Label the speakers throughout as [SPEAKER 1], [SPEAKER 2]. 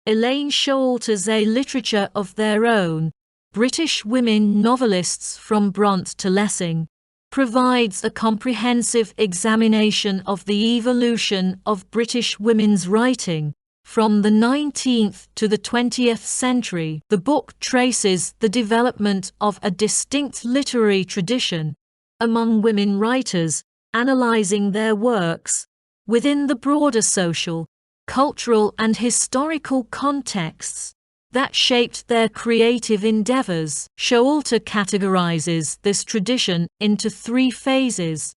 [SPEAKER 1] Elaine Showalter's A Literature of Their Own, British Women Novelists from Bront to Lessing, provides a comprehensive examination of the evolution of British women's writing from the 19th to the 20th century. The book traces the development of a distinct literary tradition among women writers, analyzing their works within the broader social, cultural and historical contexts that shaped their creative endeavors. Showalter categorizes this tradition into three phases: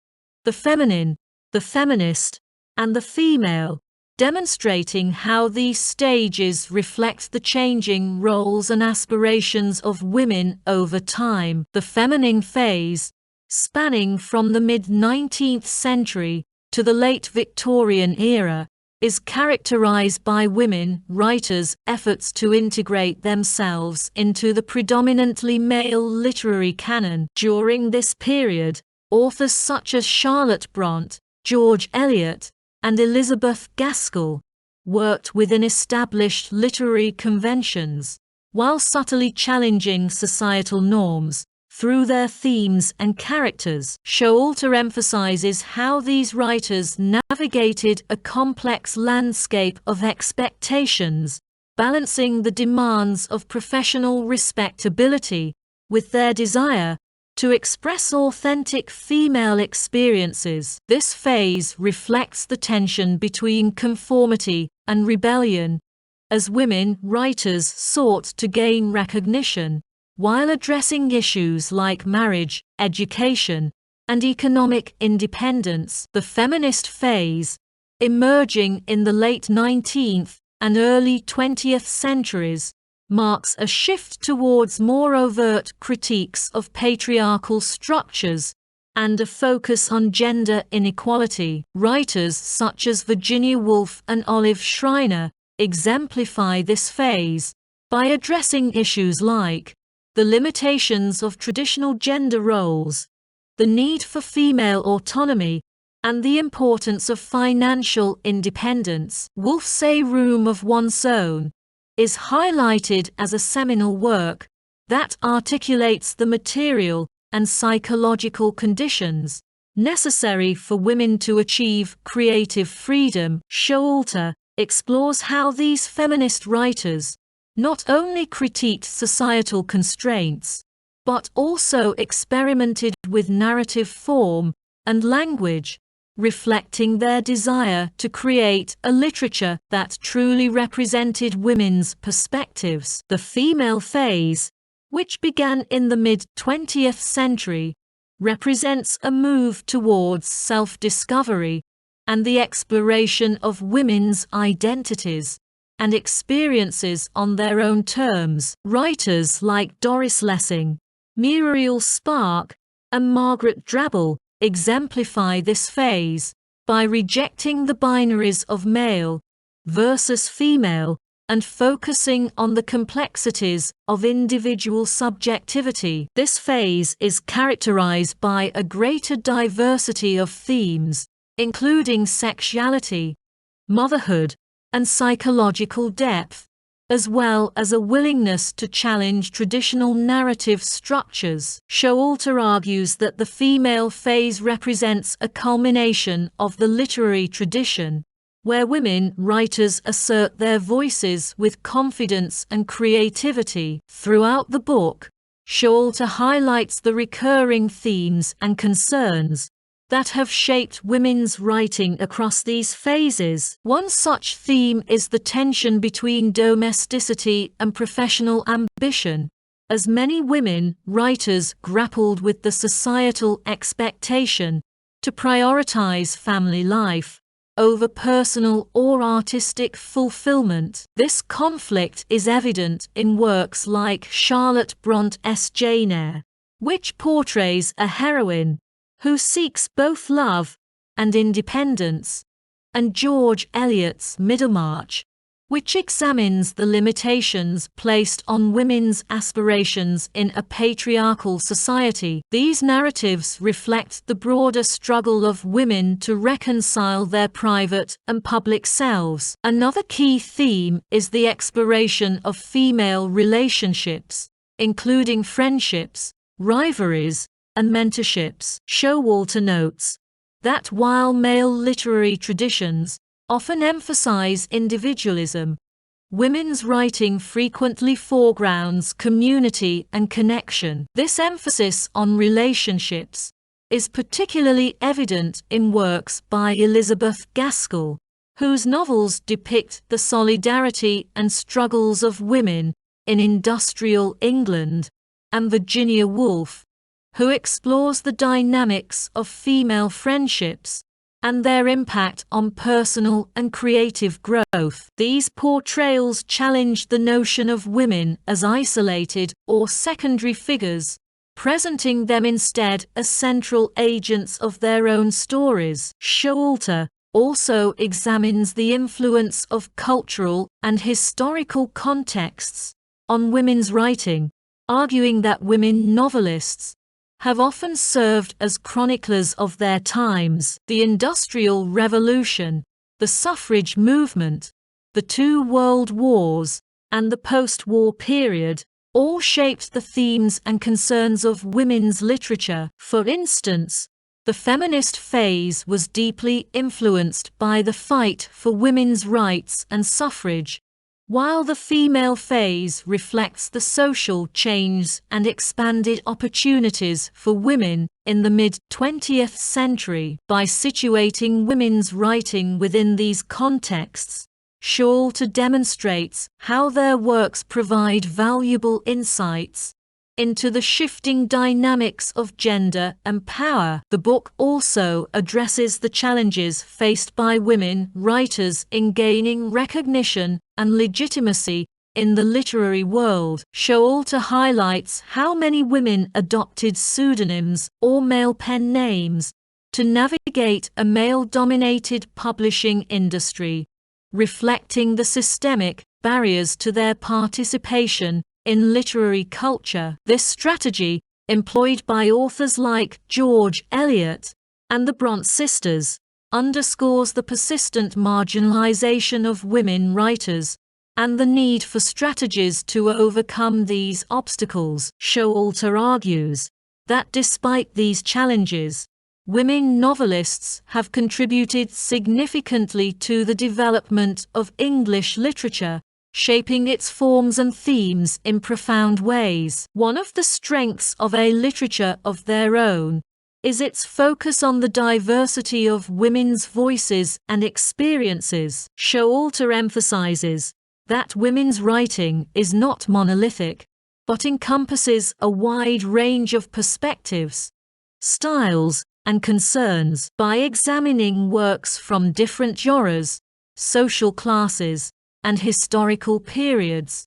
[SPEAKER 1] the feminine, the feminist, and the female, demonstrating how these stages reflect the changing roles and aspirations of women over time. The feminine phase, spanning from the mid-19th century to the late Victorian era, is characterized by women writers' efforts to integrate themselves into the predominantly male literary canon. During this period, authors such as Charlotte Brontë, George Eliot, and Elizabeth Gaskell worked within established literary conventions, while subtly challenging societal norms through their themes and characters. Showalter emphasizes how these writers navigated a complex landscape of expectations, balancing the demands of professional respectability with their desire to express authentic female experiences. This phase reflects the tension between conformity and rebellion, as women writers sought to gain recognition while addressing issues like marriage, education, and economic independence. The feminist phase, emerging in the late 19th and early 20th centuries, marks a shift towards more overt critiques of patriarchal structures and a focus on gender inequality. Writers such as Virginia Woolf and Olive Schreiner exemplify this phase by addressing issues like the limitations of traditional gender roles, the need for female autonomy, and the importance of financial independence. Woolf's A Room of One's Own is highlighted as a seminal work that articulates the material and psychological conditions necessary for women to achieve creative freedom. Showalter explores how these feminist writers not only critiqued societal constraints, but also experimented with narrative form and language, reflecting their desire to create a literature that truly represented women's perspectives. The female phase, which began in the mid-20th century, represents a move towards self-discovery and the exploration of women's identities and experiences on their own terms. Writers like Doris Lessing, Muriel Spark, and Margaret Drabble exemplify this phase by rejecting the binaries of male versus female and focusing on the complexities of individual subjectivity. This phase is characterized by a greater diversity of themes, including sexuality, motherhood, and psychological depth, as well as a willingness to challenge traditional narrative structures. Showalter argues that the female phase represents a culmination of the literary tradition, where women writers assert their voices with confidence and creativity. Throughout the book, Showalter highlights the recurring themes and concerns that have shaped women's writing across these phases. One such theme is the tension between domesticity and professional ambition, as many women writers grappled with the societal expectation to prioritize family life over personal or artistic fulfillment. This conflict is evident in works like Charlotte Bronte's Jane Eyre, which portrays a heroine who seeks both love and independence, and George Eliot's Middlemarch, which examines the limitations placed on women's aspirations in a patriarchal society. These narratives reflect the broader struggle of women to reconcile their private and public selves. Another key theme is the exploration of female relationships, including friendships, rivalries, and mentorships. Showalter notes that while male literary traditions often emphasize individualism, women's writing frequently foregrounds community and connection. This emphasis on relationships is particularly evident in works by Elizabeth Gaskell, whose novels depict the solidarity and struggles of women in industrial England, and Virginia Woolf, who explores the dynamics of female friendships and their impact on personal and creative growth. These portrayals challenge the notion of women as isolated or secondary figures, presenting them instead as central agents of their own stories. Showalter also examines the influence of cultural and historical contexts on women's writing, arguing that women novelists have often served as chroniclers of their times. The Industrial Revolution, the suffrage movement, the two world wars, and the post-war period all shaped the themes and concerns of women's literature. For instance, the feminist phase was deeply influenced by the fight for women's rights and suffrage, while the female phase reflects the social change and expanded opportunities for women in the mid-20th century. By situating women's writing within these contexts, Showalter demonstrates how their works provide valuable insights into the shifting dynamics of gender and power. The book also addresses the challenges faced by women writers in gaining recognition and legitimacy in the literary world. Showalter highlights how many women adopted pseudonyms or male pen names to navigate a male-dominated publishing industry, reflecting the systemic barriers to their participation in literary culture. This strategy, employed by authors like George Eliot and the Brontë sisters, underscores the persistent marginalization of women writers and the need for strategies to overcome these obstacles. Showalter argues that despite these challenges, women novelists have contributed significantly to the development of English literature, shaping its forms and themes in profound ways. One of the strengths of a literature of their own is its focus on the diversity of women's voices and experiences. Showalter emphasizes that women's writing is not monolithic, but encompasses a wide range of perspectives, styles, and concerns. By examining works from different genres, social classes, and historical periods,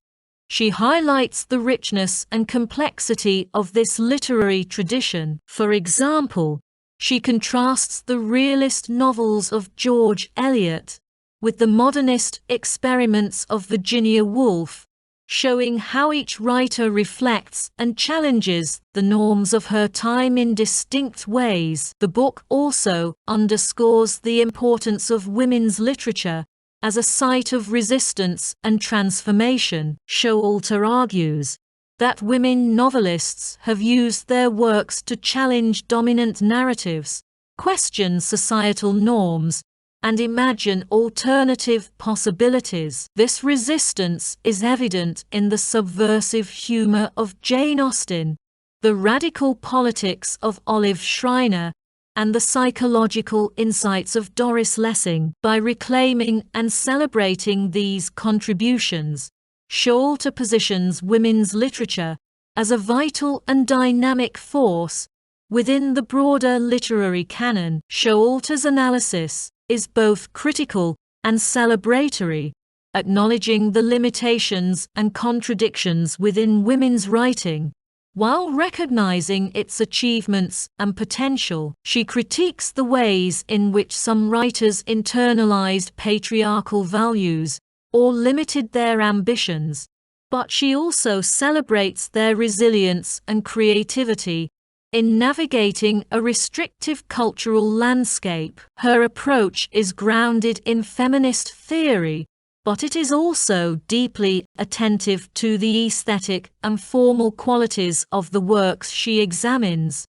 [SPEAKER 1] she highlights the richness and complexity of this literary tradition. For example, she contrasts the realist novels of George Eliot with the modernist experiments of Virginia Woolf, showing how each writer reflects and challenges the norms of her time in distinct ways. The book also underscores the importance of women's literature as a site of resistance and transformation. Showalter argues that women novelists have used their works to challenge dominant narratives, question societal norms, and imagine alternative possibilities. This resistance is evident in the subversive humor of Jane Austen, the radical politics of Olive Schreiner, and the psychological insights of Doris Lessing. By reclaiming and celebrating these contributions, Showalter positions women's literature as a vital and dynamic force within the broader literary canon. Showalter's analysis is both critical and celebratory, acknowledging the limitations and contradictions within women's writing, while recognizing its achievements and potential. She critiques the ways in which some writers internalized patriarchal values or limited their ambitions, but she also celebrates their resilience and creativity in navigating a restrictive cultural landscape. Her approach is grounded in feminist theory, but it is also deeply attentive to the aesthetic and formal qualities of the works she examines.